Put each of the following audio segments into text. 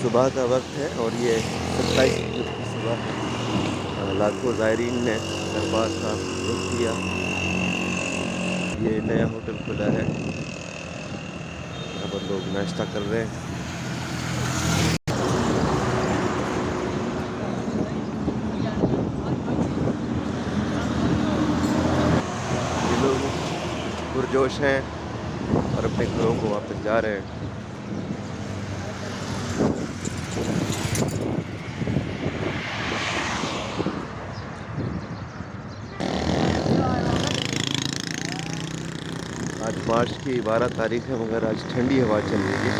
सुबह का वक्त है और ये 27 जून की सुबह है। लाखों ज़ायरीन ने दरबार का रुख किया। ये नया होटल खुला है, यहाँ पर लोग नाश्ता कर रहे हैं। ये लोग पुरजोश हैं और अपने घरों को वापस जा रहे हैं। आज मार्च की 12 तारीख है, मगर आज ठंडी हवा चल रही है।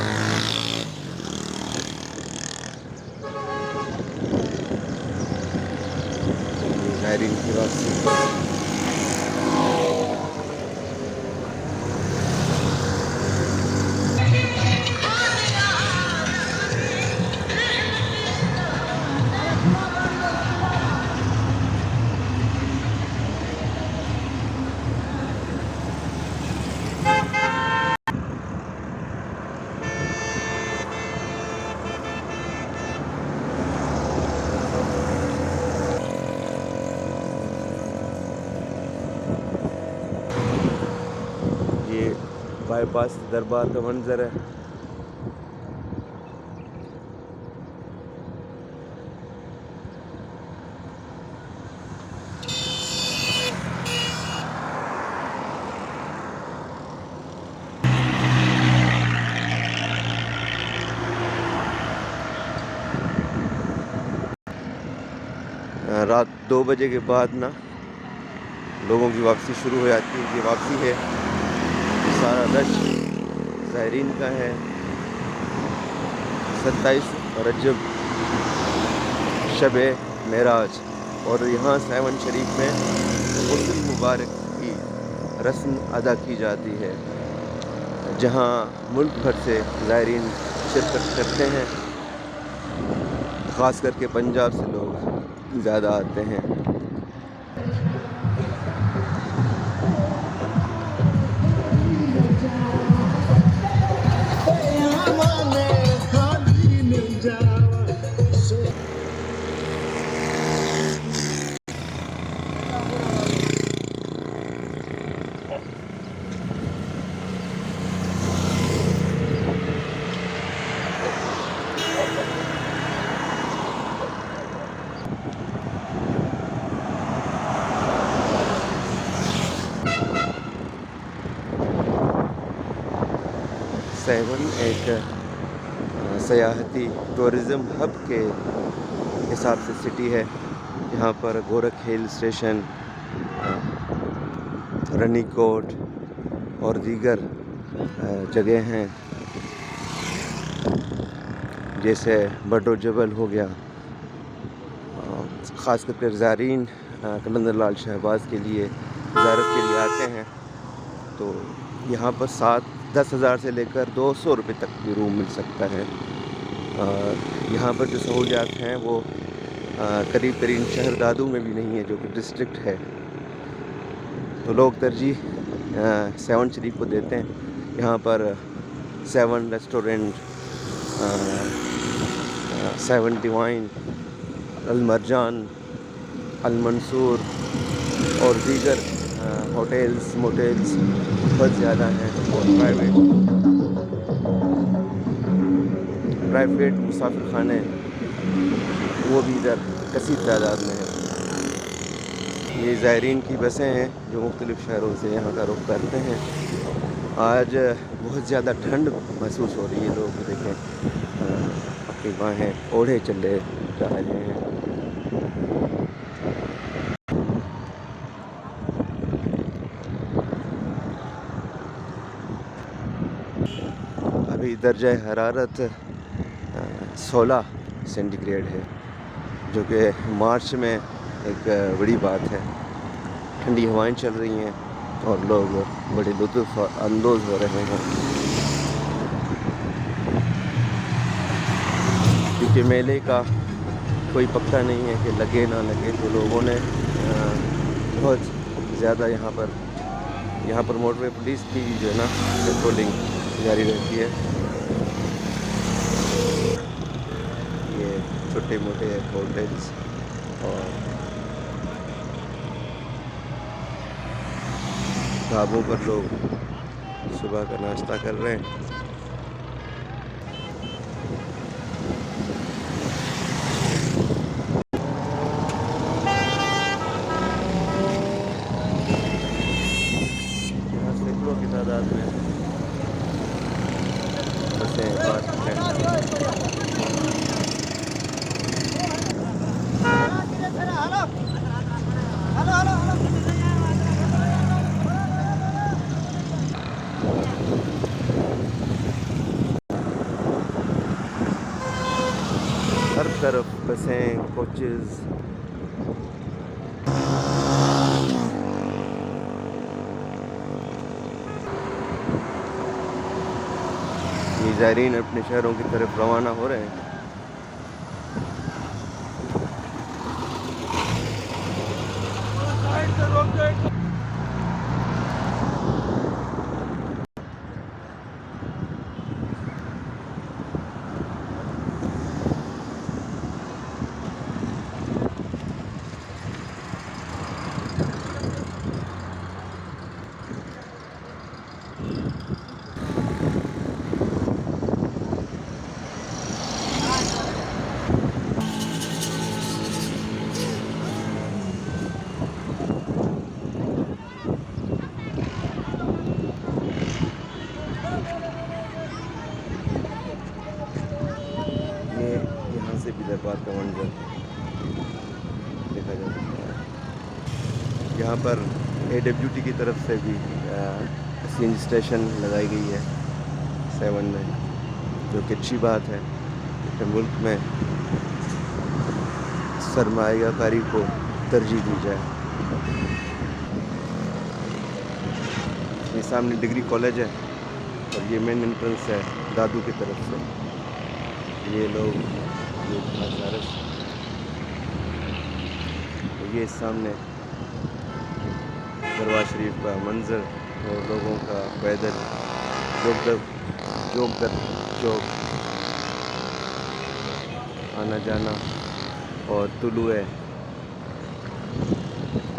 ज़ायरीन की वापसी। ये बाईपास दरबार का मंजर है। रात 2 बजे के बाद ना लोगों की वापसी शुरू हो जाती है। ये वापसी है, ये सारा रश ज़ायरीन का है। 27 रजब शब मेराज और यहाँ सेवन शरीफ में गुस्ल मुबारक की रस्म अदा की जाती है, जहाँ मुल्क भर से ज़ायरीन शिरकत करते हैं। ख़ास करके पंजाब से लोग ज़्यादा आते हैं। सेवन एक सयाहती टूरिज़म हब के हिसाब से सिटी है। यहाँ पर गोरख हिल स्टेशन, रनीकोट और दीगर जगह हैं, जैसे बडो जबल हो गया। ख़ास करके ज़ायरीन कलंदर लाल शहबाज के लिए ज़ियारत के लिए आते हैं। तो यहाँ पर 10,000 से लेकर 200 रुपये तक भी रूम मिल सकता है। यहाँ पर जो सहूलियात हैं वो करीब तरीन शहर दादू में भी नहीं है, जो कि डिस्ट्रिक्ट है। तो लोग तरजीह सेवन शरीफ को देते हैं। यहाँ पर 7 रेस्टोरेंट, 7 डिवाइन, अलमरजान, अलमंसूर और दीगर होटल्स मोटेल्स बहुत ज़्यादा हैं। और प्राइवेट मुसाफिर खाने वो भी इधर कसीर तादाद में है। ये ज़ायरीन की बसें हैं जो मुख्तलिफ़ शहरों से यहाँ का रुख करते हैं। आज बहुत ज़्यादा ठंड महसूस हो रही है। लोग देखें अपनी बाहें ओढ़े चले जा रहे हैं। अभी दर्जा हरारत 16 सेंटीग्रेड है, जो कि मार्च में एक बड़ी बात है। ठंडी हवाएं चल रही हैं और लोग बड़े लुत्फ़ अंदोज़ हो रहे हैं, क्योंकि मेले का कोई पक्का नहीं है कि लगे ना लगे। तो लोगों ने बहुत ज़्यादा यहाँ पर मोटरवे पुलिस की जो है ना पेट्रोलिंग जारी रहती है। ये छोटे मोटे होटल्स और ढाबों पर लोग सुबह का नाश्ता कर रहे हैं। यहाँ सैकड़ों की तादाद में बसें पार्क हैं। हर तरफ बसें, कोचेज़। ये ज़ायरीन अपने शहरों की तरफ रवाना हो रहे हैं। ये यहाँ से भी दरबार का मंजर देखा जा सकता है। यहाँ पर AWT की तरफ से भी CNG स्टेशन लगाई गई है 7 में, जो कि अच्छी बात है कि मुल्क में सरमायाकारी को तरजीह दी जाए। ये सामने डिग्री कॉलेज है और ये मेन एंट्रेंस है दादू की तरफ से। ये लोग ये नज़ारस, ये सामने दरबार शरीफ का मंजर और लोगों का पैदल जोक दर चौक आना जाना और तुलुए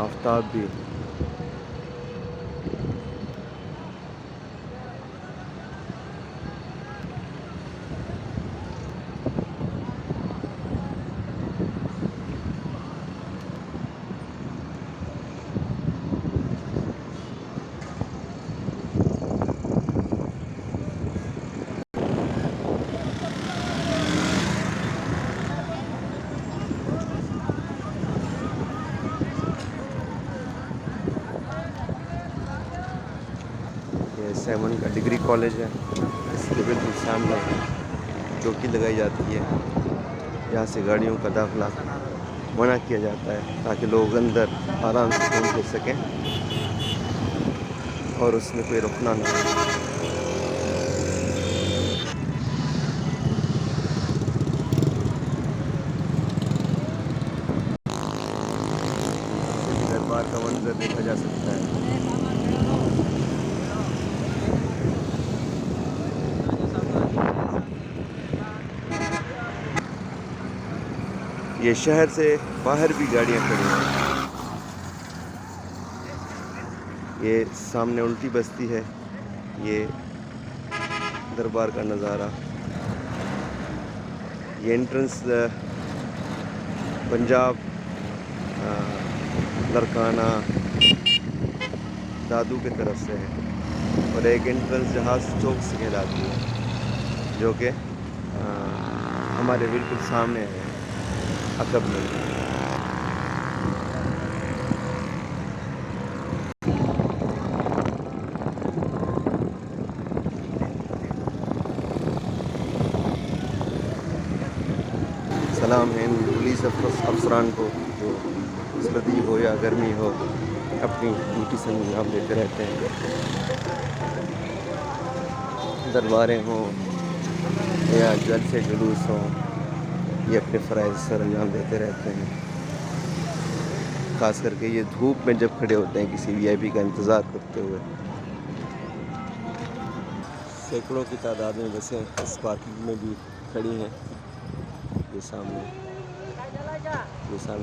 आफ्ताब भी। ये 7 का डिग्री कॉलेज है, इसके बिल्कुल सामने चौकी लगाई जाती है। यहाँ से गाड़ियों का दाखिला मना किया जाता है ताकि लोग अंदर आराम से घूम फिर सकें और उसमें कोई रुकना ना हो। दरबार का मंजर देखा जा सकता है। ये शहर से बाहर भी गाड़ियाँ खड़ी हैं। ये सामने उल्टी बस्ती है, ये दरबार का नज़ारा। ये एंट्रेंस पंजाब लरकाना दादू की तरफ से है और एक एंट्रेंस जहाज़ चौक से कहलाती है, जो कि हमारे बिल्कुल सामने है अकब में। सलाम है इन पुलिस अफसरान को जो सर्दी हो या गर्मी हो अपनी ड्यूटी से अंजाम देते रहते हैं। दरबारें हों या जलसे जुलूस हों ये अपने फ़राइज़ सर अंजाम देते रहते हैं। ख़ास करके ये धूप में जब खड़े होते हैं किसी वीआईपी का इंतज़ार करते हुए। सैकड़ों की तादाद में बसें इस पार्किंग में भी खड़ी हैं। ये सामने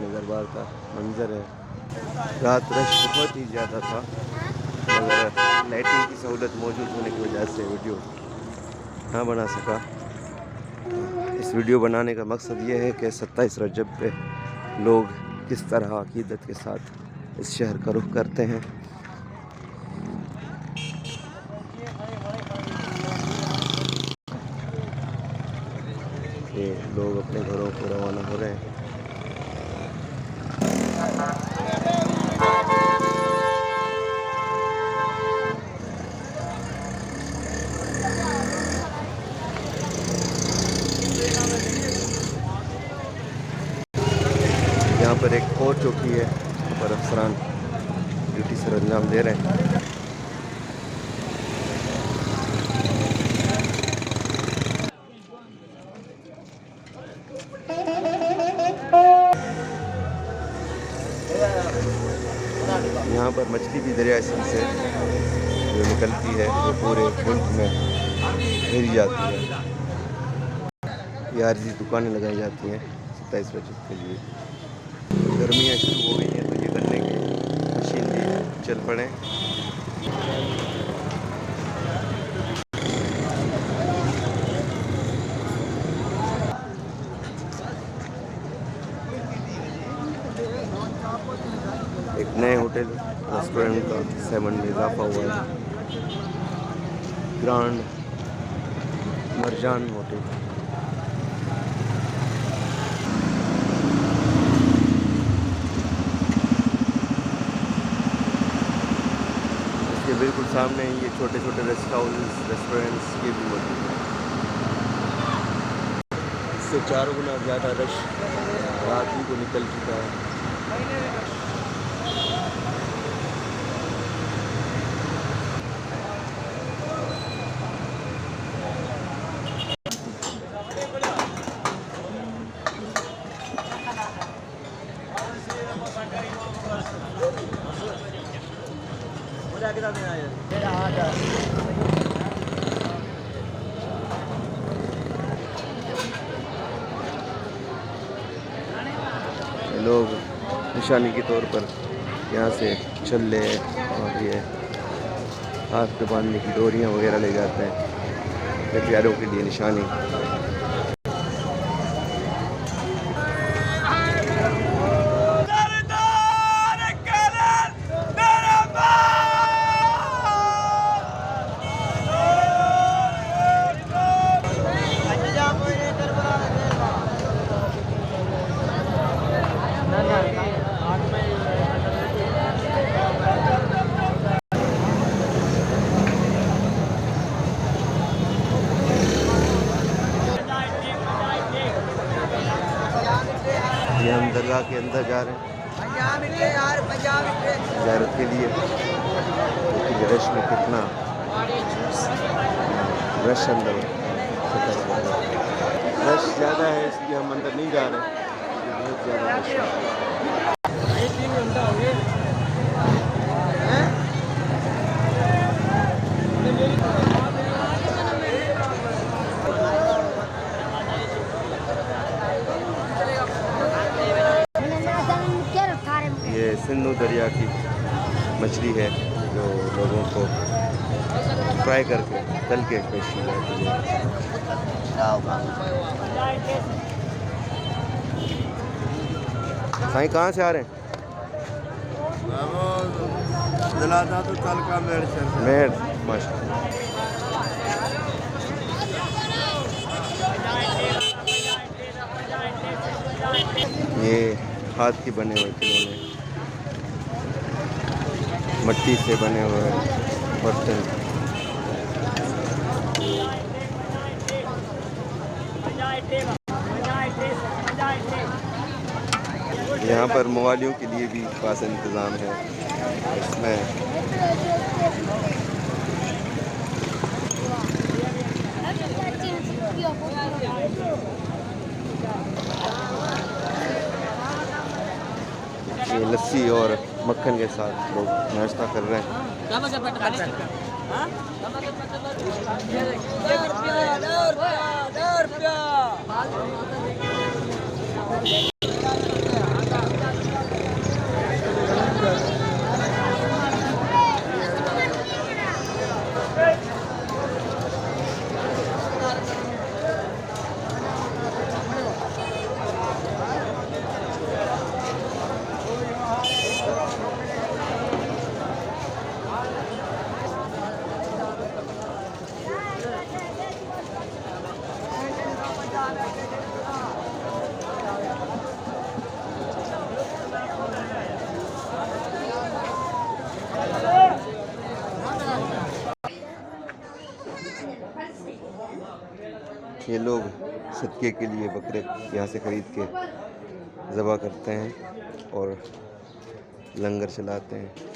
दरबार का मंज़र है। रात रश बहुत ही ज़्यादा था, मगर लाइटिंग की सहूलत मौजूद होने की वजह से वीडियो ना बना सका। इस वीडियो बनाने का मकसद ये है कि 27 रजब पे लोग किस तरह अक़ीदत के साथ इस शहर का रुख करते हैं। ये लोग अपने घरों को रवाना हो रहे हैं। यहाँ पर एक और चौकी है, यहाँ पर अफसरान ड्यूटी सर अंजाम दे रहे हैं। यहाँ पर मछली भी दरिया सिंध से जो निकलती है वो पूरे मुल्क में भेजी जाती है। ये आरजी दुकानें लगाई जाती हैं 27 रजब के लिए। गर्मियाँ शुरू हो गई हैं तो ये गन्ने की मशीन भी चल पड़े। एक नए होटल रेस्टोरेंट का 7 में इजाफा हुआ है, ग्रांड मरजान होटल। इसके बिल्कुल सामने ये छोटे छोटे रेस्ट हाउस रेस्टोरेंट्स ये भी मौजूद हैं। इससे 4 गुना ज़्यादा रश रात ही को निकल चुका है। लोग निशानी के तौर पर यहाँ से छल्ले और ये हाथ पे बांधने की डोरियाँ वगैरह ले जाते हैं अपने प्यारों के लिए निशानी। ये हम दरगाह के अंदर जा रहे हैं ज़ियारत के लिए। देखिए रश में कितना रश अंदर रश ज़्यादा है, इसलिए हम अंदर नहीं जा रहे हैं। बहुत ज़्यादा रश है। ये सिंधु दरिया की मछली है जो लोगों को फ्राई करके तल के पेश की जाती है। साईं कहाँ से आ रहे हैं? मेड़ माशाल्लाह। ये हाथ के बने हुए खिलौने, मिट्टी से बने हुए बर्तन। यहाँ पर मवालियों के लिए भी खास इंतज़ाम है। इसमें ये लस्सी और मक्खन के साथ लोग नाश्ता कर रहे हैं। ये लोग सदक़े के लिए बकरे यहाँ से ख़रीद के ज़बह करते हैं और लंगर चलाते हैं।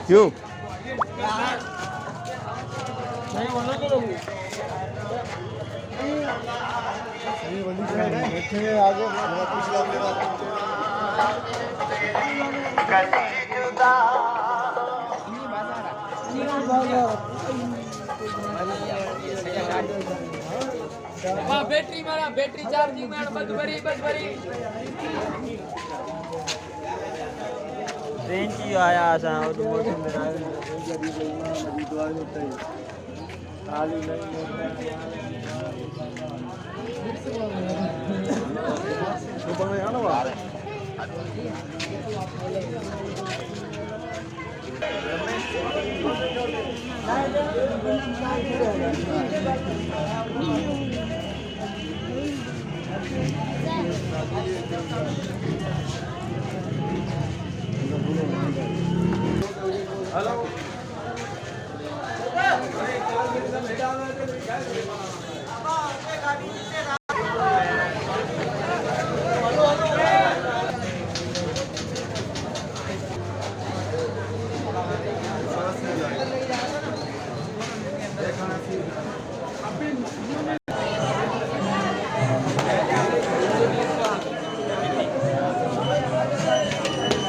क्यों? बैटरी मारा बैटरी चार्जिंग में बस भरी ट्रेन की आया आसा और मौसम में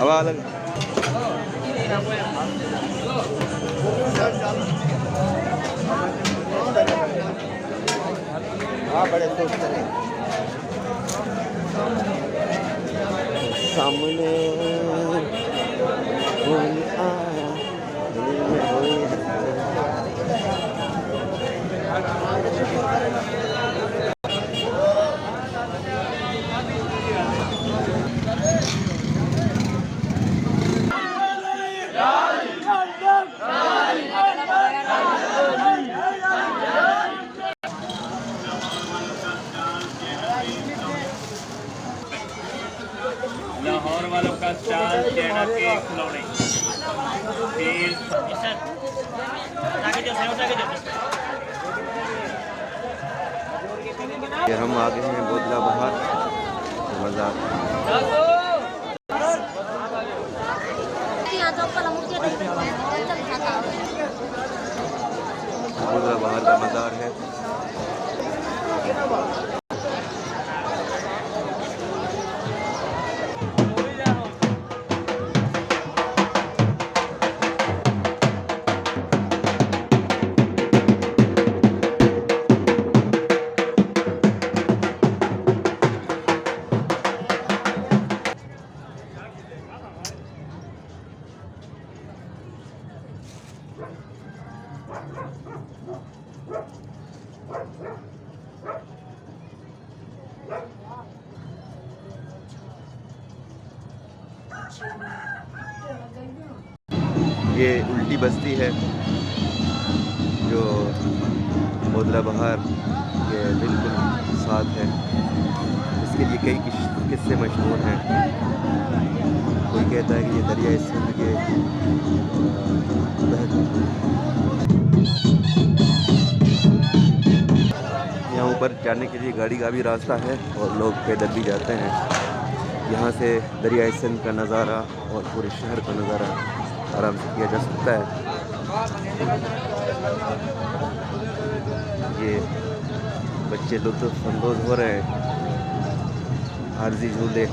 अब अलग बड़े सामने लाहौर वालों का चाल चेहरा के खिलौने ये हम आगे हैं बोदला बहार बाजार। बोदला बहार का मज़ार है। ये उल्टी बस्ती है जो बोदला बहार के बिल्कुल साथ है। इसके लिए कई किस्से मशहूर हैं। कोई कहता है कि ये दरिया सिंध के यहाँ ऊपर जाने के लिए गाड़ी का भी रास्ता है और लोग पैदल भी जाते हैं। यहाँ से दरिया सिंध का नज़ारा और पूरे शहर का नज़ारा आराम से किया जा सकता है। ये बच्चे लुत्फ़ अंदोज़ हो रहे हैं। आरज़ी झूले,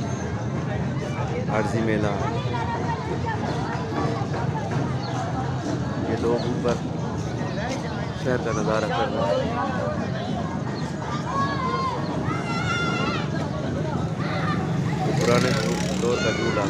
आरज़ी मेला, ये लोग ऊपर शहर का नज़ारा कर रहे हैं। पुराने दौर का झूला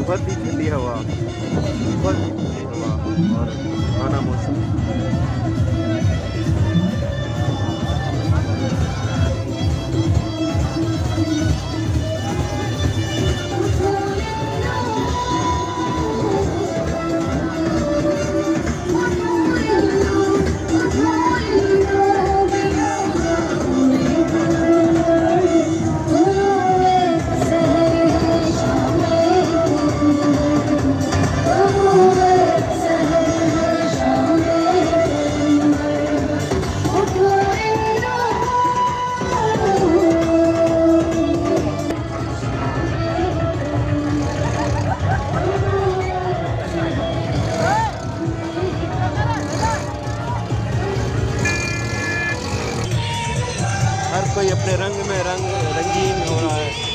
बहुत ही ठंडी हवा, बहुत ही ठंडी हवा और खाना मौसम हर कोई अपने रंग में रंगीन हो रहा है।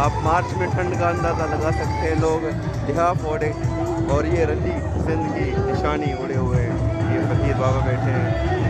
आप मार्च में ठंड का अंदाज़ा लगा सकते हैं। लोग लिहाफ ओढ़े और ये रंडी सिंध की निशानी ओढ़े हुए हैं। ये फकीर बाबा बैठे हैं।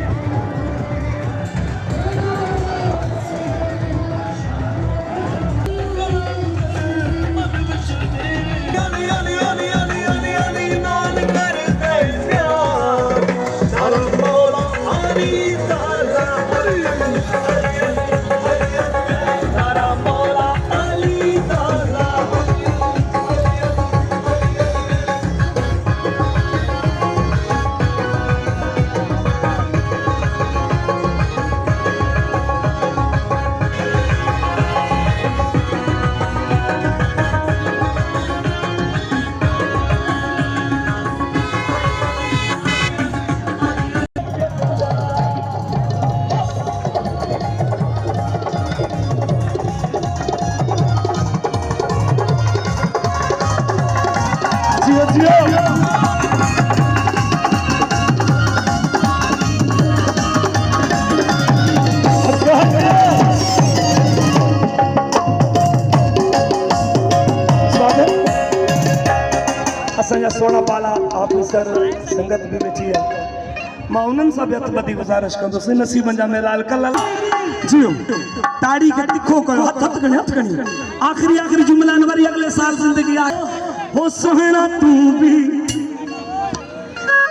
असांजा सोना पाला ऑफिसर संगत भी वेठी है। मां उन्हनि सां बि हथ ॿधी गुज़ारिश कंदुसि नसीबनि जा मेला कल जियो ताड़ी खे तिखो कयो हथ खणी आख़िरी जुमला वरी अगले साल ज़िंदगी आहे। हो सुहिणा तूं बि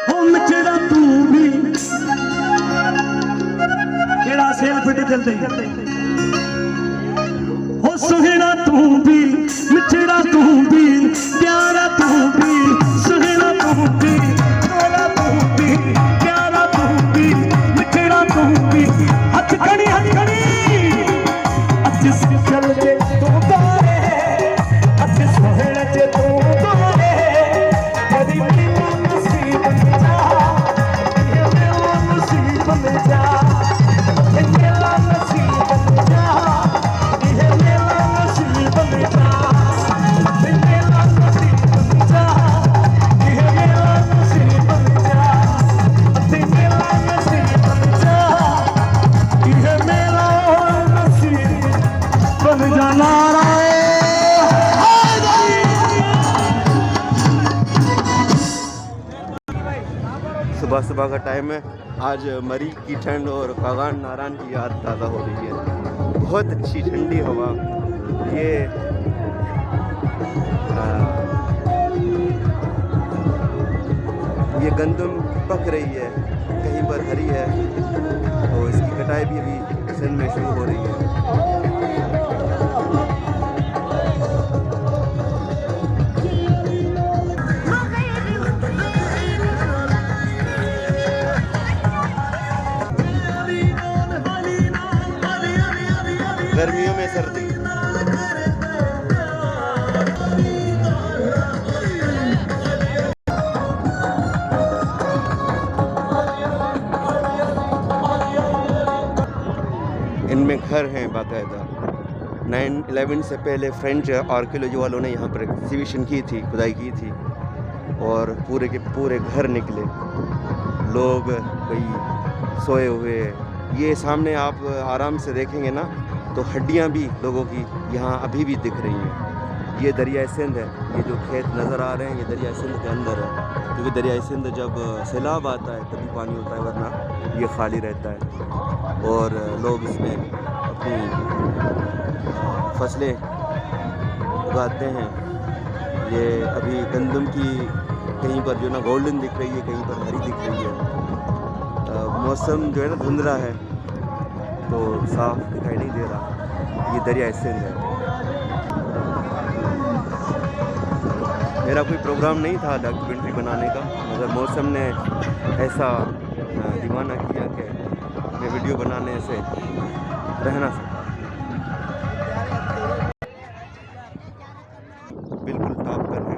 हो मिठड़ा तूं बि कहिड़ा सेल फिट जल्दी हो सुहिणा तूं बि मिठड़ा तूं बि प्यारा तूं बि सुहिणा तूं बि प्यारा तूं बि प्यारा तूं बि मिठड़ा तूं बि हथ खणी अच चल जे तूं तारे अच सुहिण जे तूं तारे कदी मिला नसीब में जा ये मिला नसीब में जा ये मिला नसीब में जा ये मिला नसीब में जा ये मिला नसीब में जा ये मिला नसीब में जा ये मिला नसीब में जा ये मिला नसीब बन जाना सुबह का टाइम है। आज मरी की ठंड और कागान नारायण की याद ताज़ा हो रही है। बहुत अच्छी ठंडी हवा। ये गंदम पक रही है, कहीं पर हरी है और इसकी कटाई भी अभी सिंध में शुरू हो रही है। गर्मियों में सर्दी। इनमें घर हैं बाकायदा। 9/11 से पहले फ्रेंच आर्कियोलॉजी वालों ने यहाँ पर एक्सिबिशन की थी, खुदाई की थी और पूरे के पूरे घर निकले। लोग कई सोए हुए। ये सामने आप आराम से देखेंगे ना तो हड्डियाँ भी लोगों की यहाँ अभी भी दिख रही हैं। ये दरिया सिंध है। ये जो खेत नज़र आ रहे हैं ये दरिया सिंध के अंदर है, क्योंकि दरिया सिंध जब सैलाब आता है तभी पानी होता है, वरना ये खाली रहता है और लोग इसमें अपनी फसलें उगाते हैं। ये अभी गंदम की कहीं पर जो ना गोल्डन दिख रही है, कहीं पर हरी दिख रही है। मौसम जो है ना धुंधला है तो साफ दिखाई नहीं दे रहा। ये दरिया सिंध है। मेरा कोई प्रोग्राम नहीं था डॉक्यूमेंट्री बनाने का, मगर मौसम ने ऐसा दीवाना किया कि मैं वीडियो बनाने से रह ना सका। बिल्कुल टॉप पर है।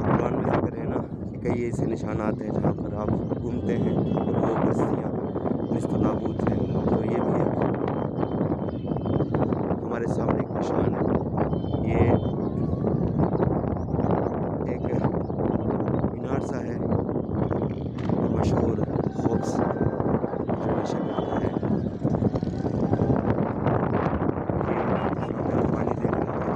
कुरान में जिक्र है ना कि कई ऐसे निशानात हैं जहाँ पर आप घूमते हैं और वो बस्तियाँ निस्त नाबूद हैं। तो ये भी है हमारे सामने एक निशान है। ये एक मीनार सा है, मशहूर खोब्स जो नशा करता है। ये पानी देख रहा है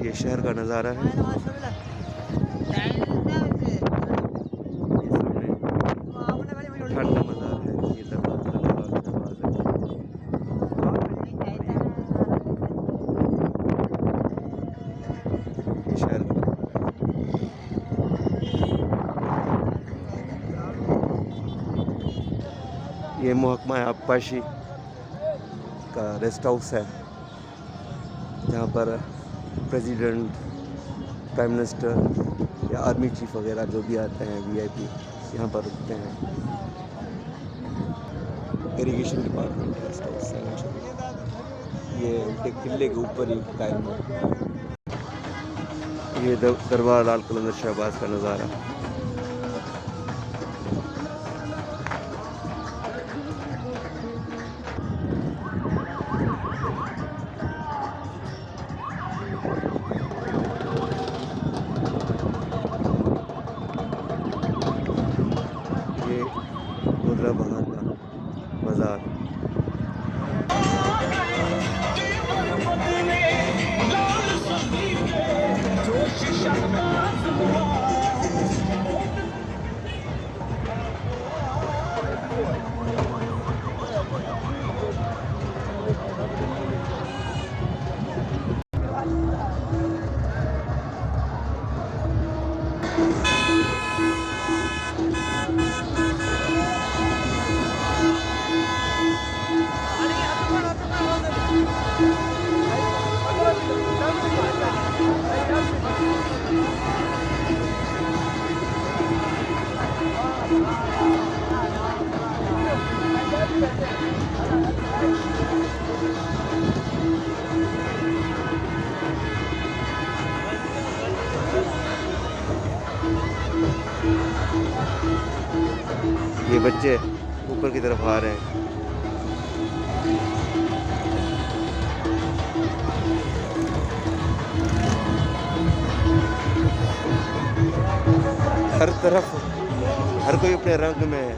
ये शहर का नज़ारा है। ये सामने ठंड का मज़ार है। ये दरवाज़ा ये शहर का ये महकमा आबपाशी का रेस्ट हाउस है जहाँ पर प्रेसिडेंट, प्राइम मिनिस्टर या आर्मी चीफ वगैरह जो भी आते हैं VIP यहाँ पर रुकते हैं। इरिगेशन डिपार्टमेंट रेस्ट हाउस है। ये एक किले के ऊपर ही कायम है। ये दरबार लाल कलंदर शहबाज का नज़ारा। बहार का मज़ार। ये बच्चे ऊपर की तरफ आ रहे हैं। हर तरफ हर कोई अपने रंग में है।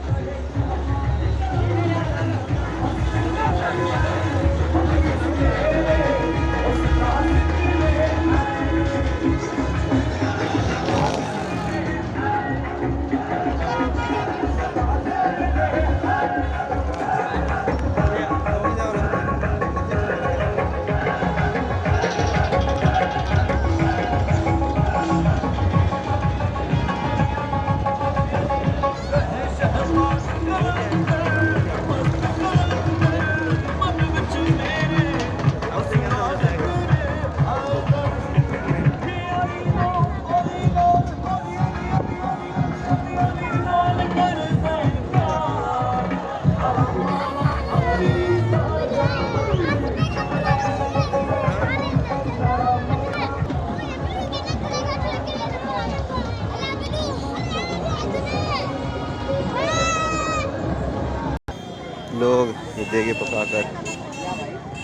लोग ये देगे पकाकर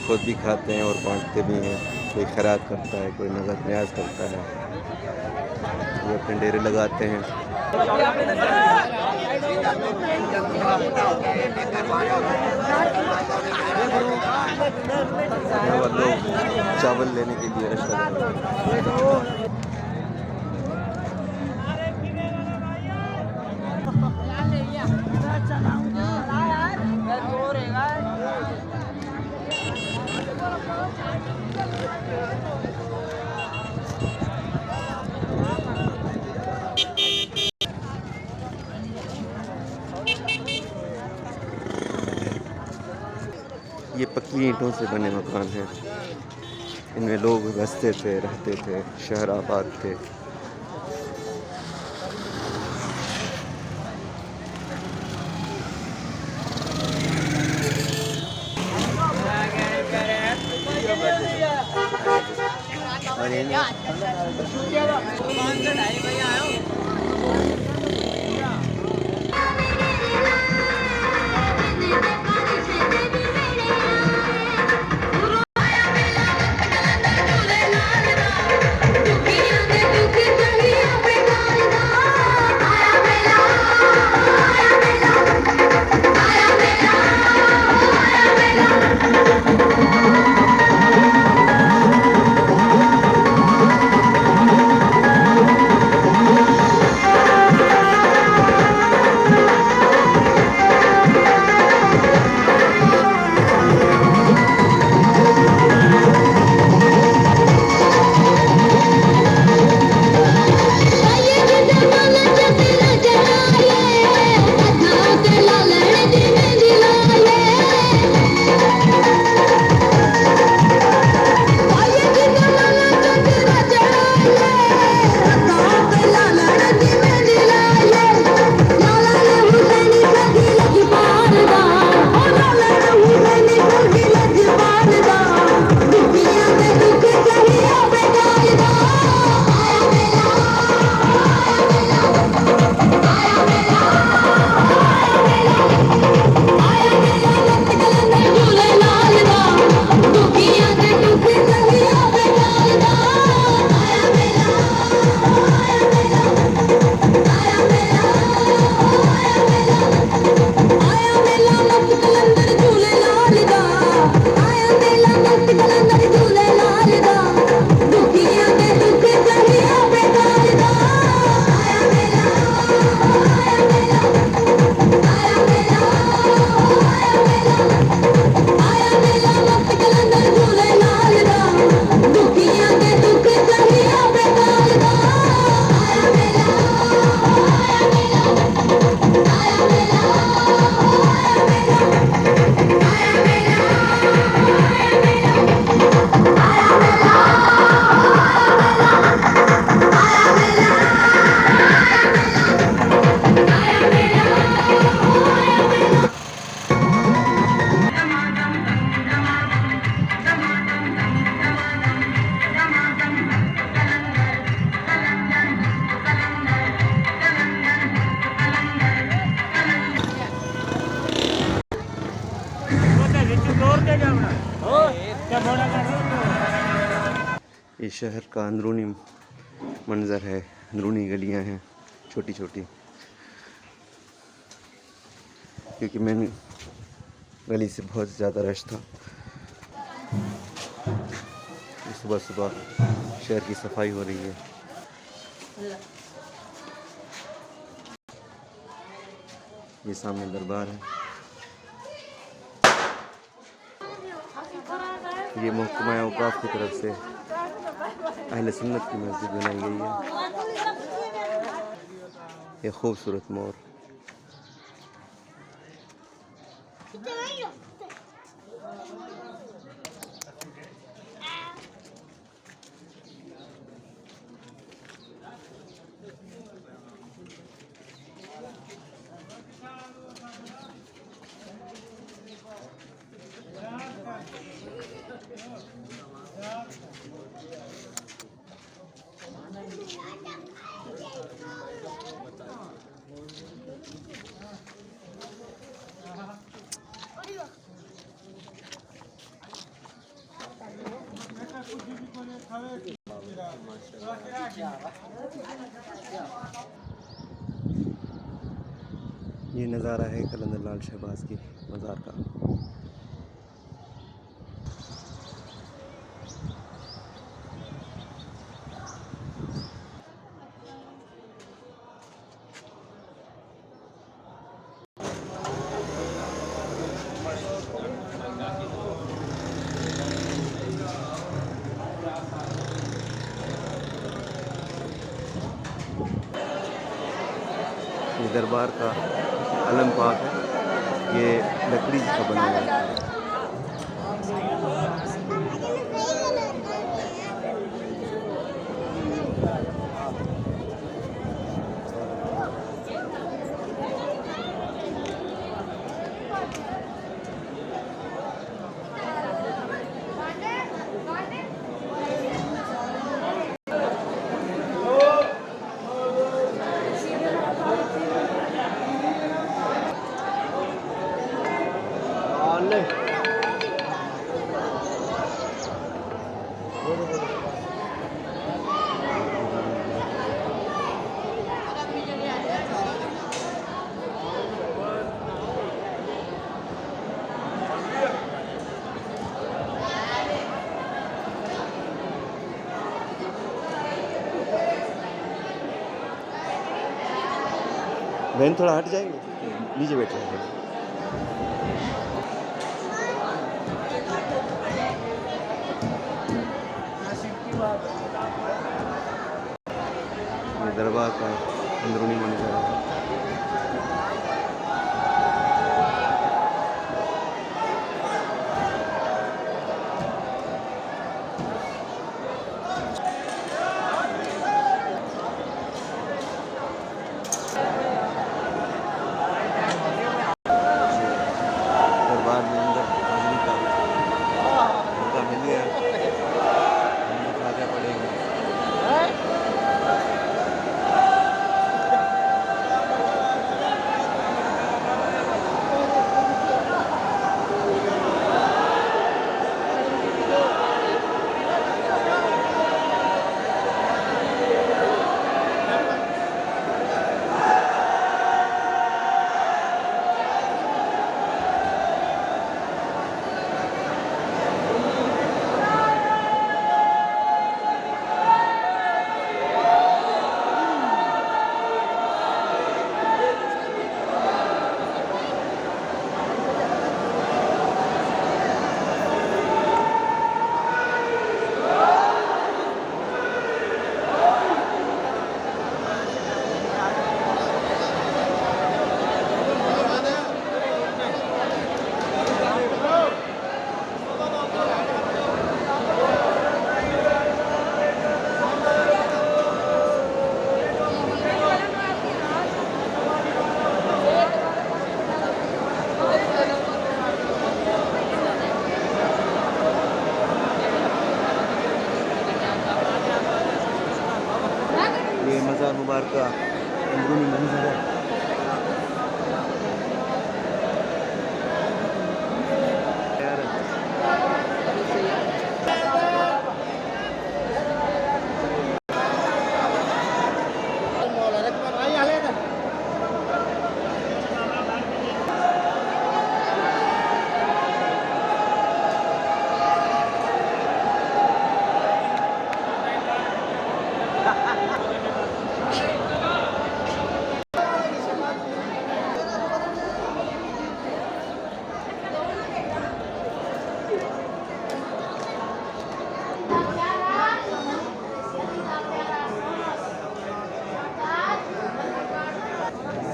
खुद भी खाते हैं और बांटते भी हैं। कोई खैरात करता है, कोई नज़र न्याज करता है, ये अपने डेरे लगाते हैं। लोग चावल लेने के लिए रश लगा। ये पक्की ईंटों से बने मकान हैं। इनमें लोग बसते थे, रहते थे, शहर आबाद थे। और ये ये शहर का अंदरूनी मंजर है। अंदरूनी गलियां हैं छोटी छोटी, क्योंकि मैंने गली से बहुत ज़्यादा रश था। सुबह सुबह शहर की सफाई हो रही है। ये सामने दरबार है। ये महकमा औकाफ की तरफ से अहले सुन्नत की मस्जिद बनाई गई है। ये खूबसूरत मोर। ये नज़ारा है कलंदर लाल शहबाज की मज़ार का। ये दरबार का अलम पाक है, ये लकड़ी का बना हुआ है। बहन थोड़ा हट जाएंगे, नीचे बैठे हैं। ये दरबार का अंदरूनी मंजर है। दरबार में अंदर हाजिरी का मौका मिल गया, हम दिखाते पड़ेंगे। ये मज़ार मुबारक का अंदरूनी मंजर है।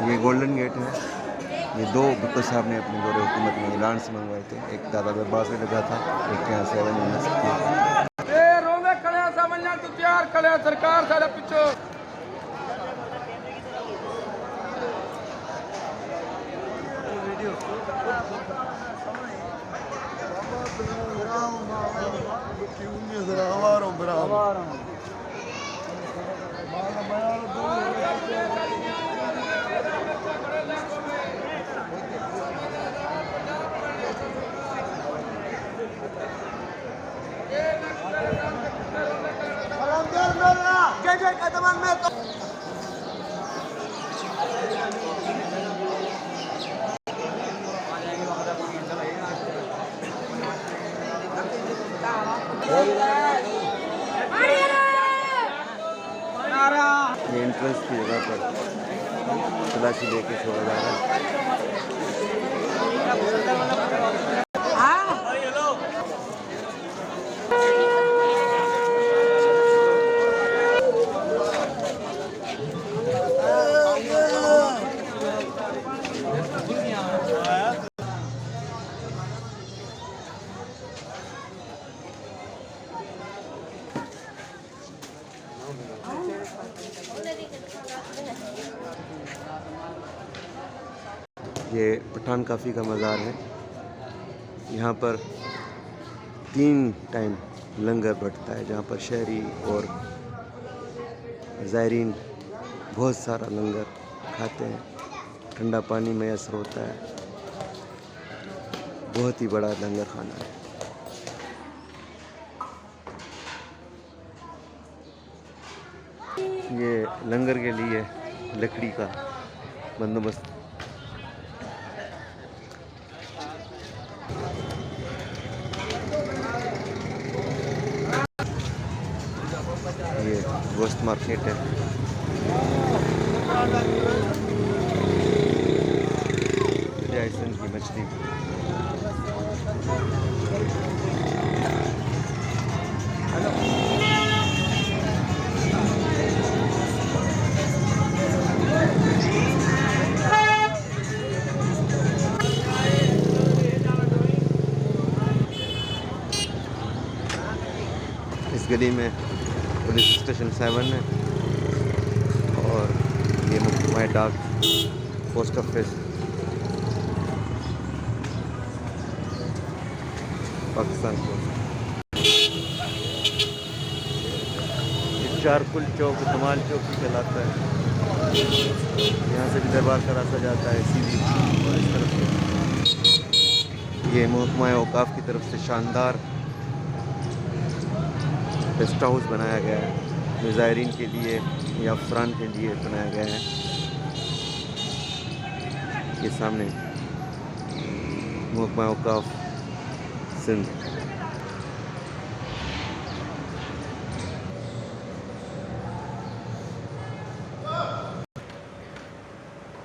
ये गोल्डन गेट है। ये दो भुट्टो साहब ने अपने दौरे हुकूमत में ईरान से मंगवाए थे। एक दादा दरबार से लगा था, एक यहाँ से मिल सकती है। रोंदे खड़े समझना तू तैयार खड़े सरकार सारे पिछो ये एंट्रेंस की जगह पर तलाशी लेके छोड़ा जा रहा है। ये पठान काफ़ी का मज़ार है। यहाँ पर 3 टाइम लंगर बढ़ता है, जहाँ पर शहरी और ज़ायरीन बहुत सारा लंगर खाते हैं। ठंडा पानी मैसर होता है। बहुत ही बड़ा लंगर खाना है। ये लंगर के लिए लकड़ी का बंदोबस्त। ये गोश्त मार्केट है। जैसन की मछली इस गली में पुलिस स्टेशन 7 है और ये महकमा डाक पोस्ट ऑफिस पाकिस्तान को। ये चारकुल चौक धमाल चौक भी कहलाता है। यहाँ से भी दरबार का रास्ता जाता है सीधी और इस तरफ से। ये महकमा औकाफ की तरफ से शानदार गेस्ट हाउस बनाया गया है, जो ज़ायरीन के लिए या अफसरान के लिए बनाया गया है। ये सामने महकमा औकाफ सिंध।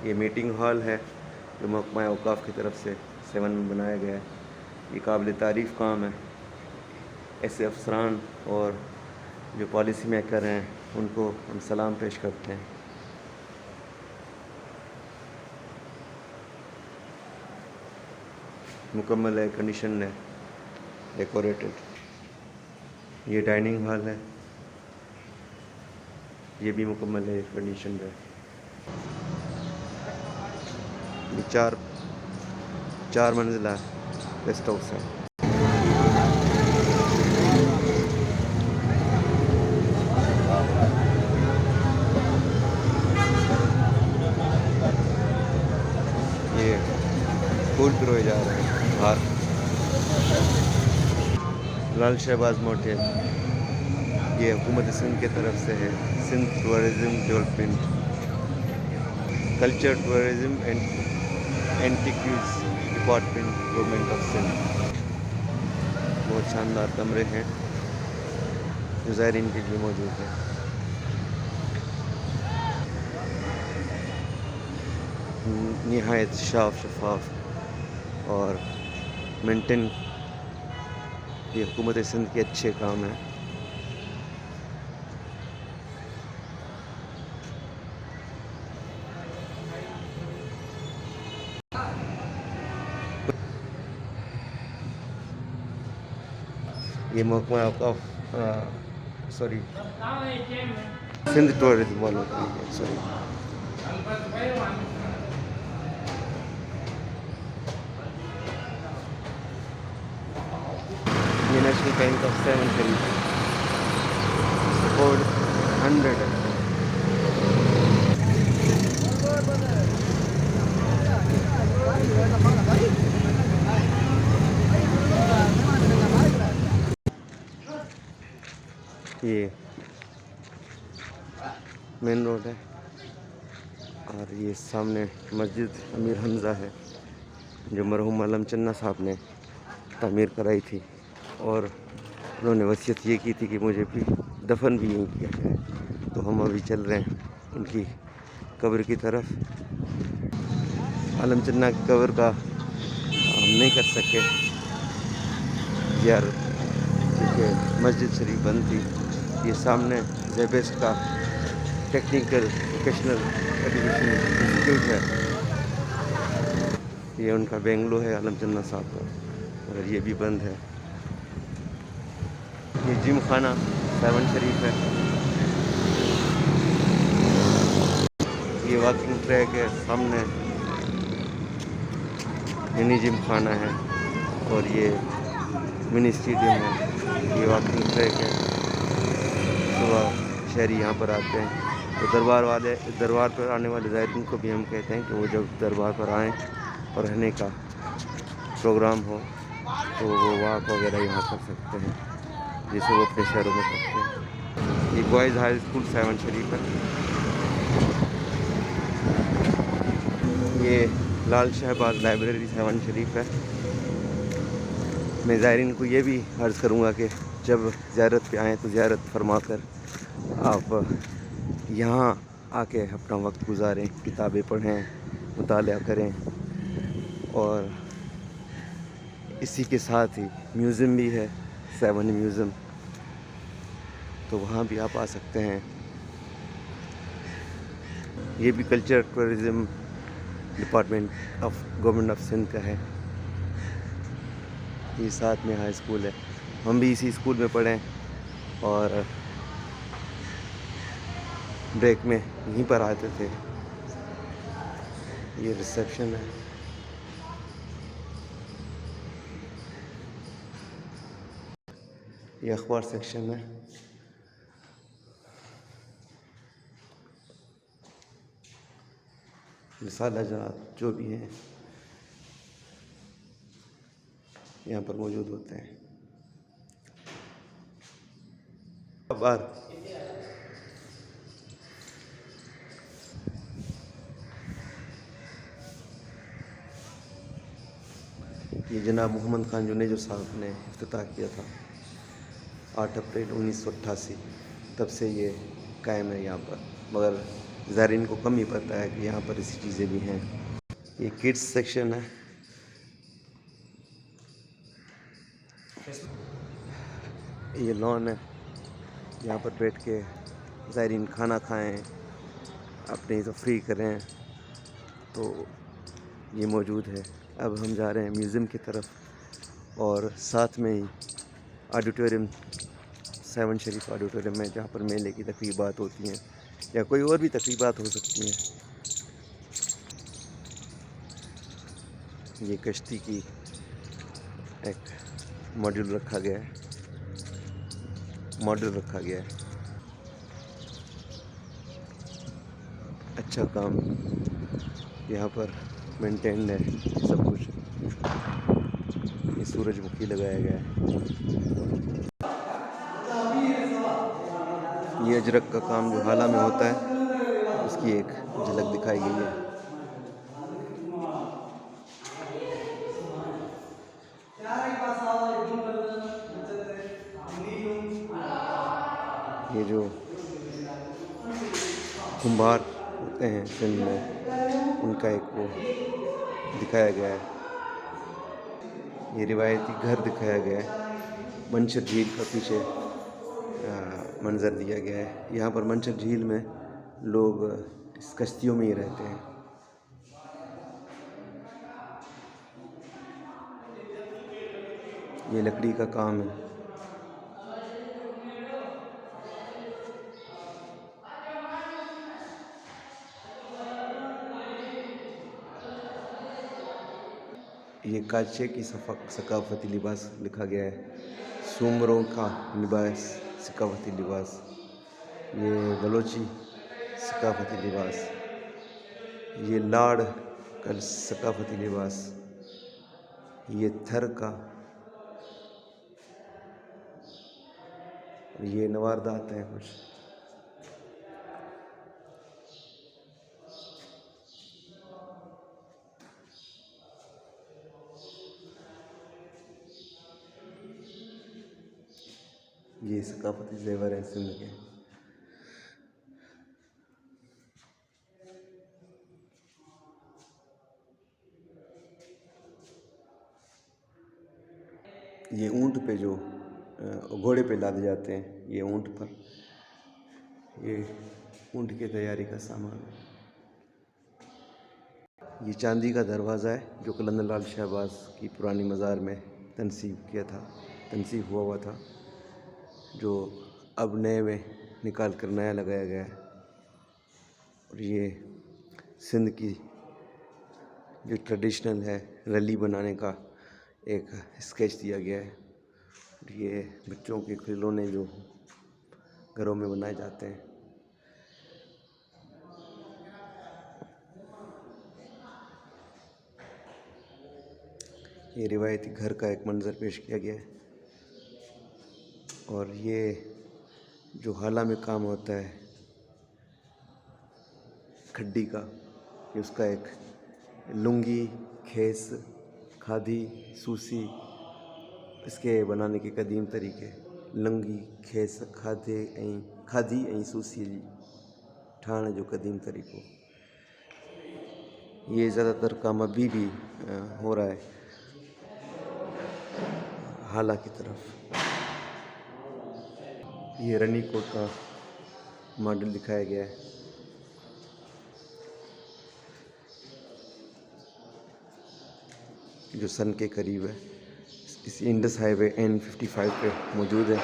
ये मीटिंग हॉल है जो महकमा औकाफ की तरफ से 7 में बनाया गया है। ये काबिल तारीफ़ काम है। ऐसे अफसरान और जो पॉलिसी मेकर हैं उनको हम सलाम पेश करते हैं। मुकम्मल है, कंडीशन है, डेकोरेटेड। ये डाइनिंग हॉल है, ये भी मुकम्मल है, कंडीशन है। ये चार मंजिला गेस्ट हाउस है। ये फूल पिरोए जा रहे हैं बाहर। लाल शहबाज मोटेल ये हुकूमत सिंध की तरफ से है। Sindh tourism development, culture tourism and antiques department, government of Sindh. बहुत शानदार कमरे हैं जो ज़ायरीन के लिए मौजूद है। निहायत साफ शफाफ और मेंटेन। ये हुकूमत सिंध के अच्छे काम हैं। ये महकमा औकाफ सॉरी सिंध टूरिज़्म वालों के लिए सॉरी। ये नेशनल बैंक ऑफ 7 करीब कोड 100 है। ये मेन रोड है और ये सामने मस्जिद अमीर हमज़ा है जो मरहूम आलम चन्ना साहब ने तामीर कराई थी और उन्होंने वसीयत ये की थी कि मुझे भी दफन भी यहीं किया जाए। तो हम अभी चल रहे हैं उनकी कब्र की तरफ। आलम चन्ना की कब्र का हम नहीं कर सके यार, क्योंकि मस्जिद शरीफ बंद थी। ये सामने जेबेस्ट का टेक्निकल वोकेशनल एजुकेशन इंस्टीट्यूट है। ये उनका बेंगलो है आलम चन्ना साहब का, मगर ये भी बंद है। ये जिम खाना 7 शरीफ है। ये वॉकिंग ट्रैक है सामने। मिनी जिम खाना है और ये मिनी स्टेडियम है, ये वॉकिंग ट्रैक है। सुबह शहरी यहाँ पर आते हैं तो दरबार पर आने वाले ज़ायरीन को भी हम कहते हैं कि वो जब दरबार पर आएँ और रहने का प्रोग्राम हो तो वो वॉक वगैरह यहाँ कर सकते हैं, जिसे वो अपने शहरों में करते हैं। ये बॉयज़ हाई स्कूल सेवन शरीफ है। ये लाल शहबाज लाइब्रेरी सेवन शरीफ है। मैं ज़ायरीन को ये भी अर्ज़ करूँगा कि जब ज़ियारत पे आएँ तो ज़ियारत फरमा कर आप यहाँ आके अपना वक्त गुजारें, किताबें पढ़ें, मुताला करें। और इसी के साथ ही म्यूज़ियम भी है, सेवन म्यूज़ियम, तो वहाँ भी आप आ सकते हैं। ये भी culture tourism department of government of Sindh का है। ये साथ में हाई स्कूल है, हम भी इसी स्कूल में पढ़े और ब्रेक में यहीं पर आते थे। ये रिसेप्शन है। ये अखबार सेक्शन है। रिसाला जात जो भी हैं यहाँ पर मौजूद होते हैं। अखबार ये जनाब मोहम्मद खान जुनेजो साहब ने इफ्तिताह किया था 8 अप्रैल 1988। तब से ये कायम है यहाँ पर, मगर ज़ायरीन को कम ही पता है कि यहाँ पर ऐसी चीज़ें भी हैं। ये किड्स सेक्शन है। ये लॉन है, यहाँ पर बैठ के ज़ायरीन खाना खाएं, अपनी तफरीह करें, तो ये मौजूद है। अब हम जा रहे हैं म्यूज़ियम की तरफ और साथ में ही ऑडिटोरियम, सेवन शरीफ ऑडिटोरियम में, जहाँ पर मेले की तकरीबात होती हैं या कोई और भी तकरीबात हो सकती हैं। ये कश्ती की एक मॉड्यूल रखा गया है, अच्छा काम यहाँ पर मेंटेन्ड है सब कुछ। ये सूरजमुखी लगाया गया है। ये अजरक का काम जो हाला में होता है उसकी एक झलक दिखाई गई है। ये जो कुम्हार होते हैं सिंध में, उनका एक वो दिखाया गया है। ये रिवायती घर दिखाया गया है। मंशर झील का पीछे मंज़र दिया गया है। यहाँ पर मंशर झील में लोग इस कश्तियों में ही रहते हैं। ये लकड़ी का काम है। ये काचे की सकाफती लिबास लिखा गया है। सुमरों का लिबास, सकाफती लिबास। ये बलोची सकाफती लिबास। ये लाड़ का सकाफती लिबास। ये थर का, ये नवारदात हैं कुछ। ये सकाफती जेवर हैं सिंध के। ये ऊँट पे जो घोड़े पे लादे जाते हैं, ये ऊँट पर, ये ऊँट की तैयारी का सामान है। ये चांदी का दरवाज़ा है जो कलंदर लाल शहबाज की पुरानी मज़ार में तनसीब हुआ था, जो अब नए में निकाल कर नया लगाया गया है। और ये सिंध की जो ट्रेडिशनल है रैली बनाने का एक स्केच दिया गया है। ये बच्चों के खिलौने जो घरों में बनाए जाते हैं। ये रिवायती घर का एक मंजर पेश किया गया है। और ये जो हाला में काम होता है खड्डी का, ये उसका एक लुंगी, खेस, खादी, सूसी, इसके बनाने के कदीम तरीके। लुंगी, खेस, खादी ऐं सूसी जी ठाण जो कदीम तरीक़ो। ये ज़्यादातर काम अभी भी हो रहा है हाला की तरफ। ये रनीकोट का मॉडल दिखाया गया है। जो सन के करीब है। इस इंडस हाईवे N55 पे मौजूद है।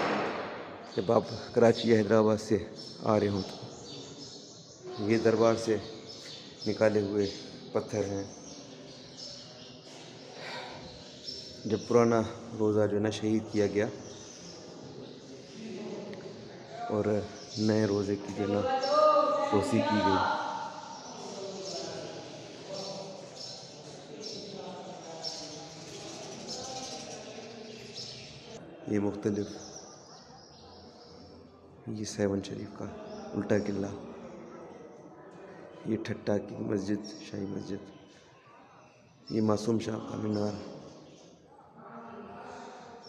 जब आप कराची या हैदराबाद से आ रहे हो तो ये दरबार से निकाले हुए पत्थर हैं। जब पुराना रोज़ा जो है ना शहीद किया गया और नए रोज़े की जो ना तोसी की गई। ये मुख्तलिफ, ये सेवन शरीफ का उल्टा किला, ये ठट्टा की मस्जिद, शाही मस्जिद, ये मासूम शाह का मीनार,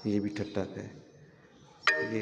ये भी ठट्टा का है। ये